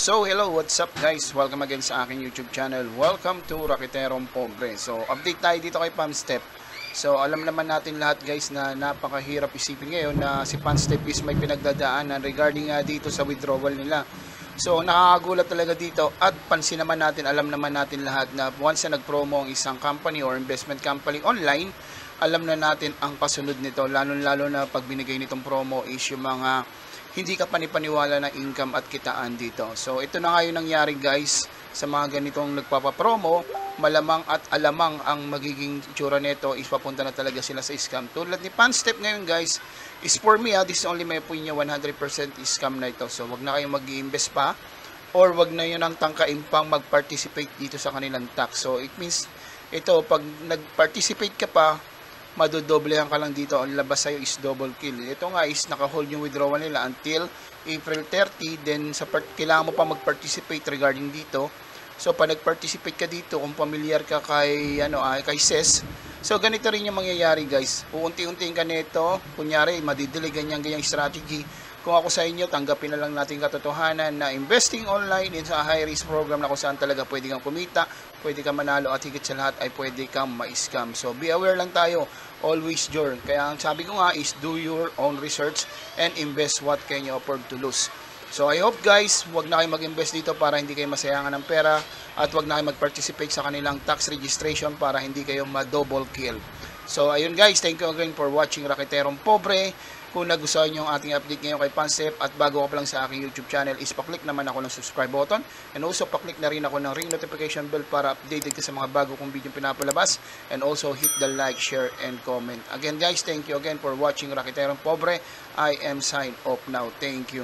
So hello, what's up guys? Welcome again sa aking YouTube channel. Welcome to Raketerong Pobre. So update tayo dito kay Panstep. So alam naman natin lahat guys na napakahirap isipin ngayon na si Panstep is may pinagdadaanan regarding dito sa withdrawal nila. So nakakagulat talaga dito at pansin naman natin, alam naman natin lahat na once na nag-promo ang isang company or investment company online, alam na natin ang kasunod nito, lalo na pag binigay nitong promo is yung mga hindi ka panipaniwala ng income at kitaan dito. So ito na nga yung nangyari guys sa mga ganitong nagpapapromo, malamang at alamang ang magiging tsura nito is papunta na talaga sila sa scam. Tulad ni Panstep ngayon guys, is for me this is only my opinion, 100% scam na ito. So wag na kayong mag-i-invest pa or wag na yun ang tangkain pang mag-participate dito sa kanilang tax. So it means ito, pag nag-participate ka pa, madodoblehan ka lang dito, ang labas sa'yo is double kill. Ito nga is naka-hold yung withdrawal nila until April 30, then kailangan mo pa mag-participate regarding dito. So pag nag-participate ka dito, kung familiar ka kay kay SES, so ganito rin yung mangyayari guys. Uunti-untiin ka nito, kunyari madidelay ganyang strategy. Kung ako sa inyo, tanggapin na lang natin katotohanan na investing online in sa high risk program na kung saan talaga pwede kang kumita, pwede kang manalo at higit sa lahat ay pwede kang ma-scam. So be aware lang tayo, always Jor. Kaya ang sabi ko nga is do your own research and invest what can you afford to lose. So I hope guys, wag na kayo mag-invest dito para hindi kayo masayangan ng pera at wag na kayo mag-participate sa kanilang tax registration para hindi kayo ma-double kill. So ayun guys, thank you again for watching Raketerong Pobre. Kung nagustuhan nyo ang ating update ngayon kay Panstep at bago ka pa lang sa aking YouTube channel is paklik naman ako ng subscribe button and also paklik na rin ako ng ring notification bell para updated ka sa mga bago kong video pinapalabas and also hit the like, share, and comment. Again guys, thank you again for watching Raketerong Pobre. I am sign off now. Thank you.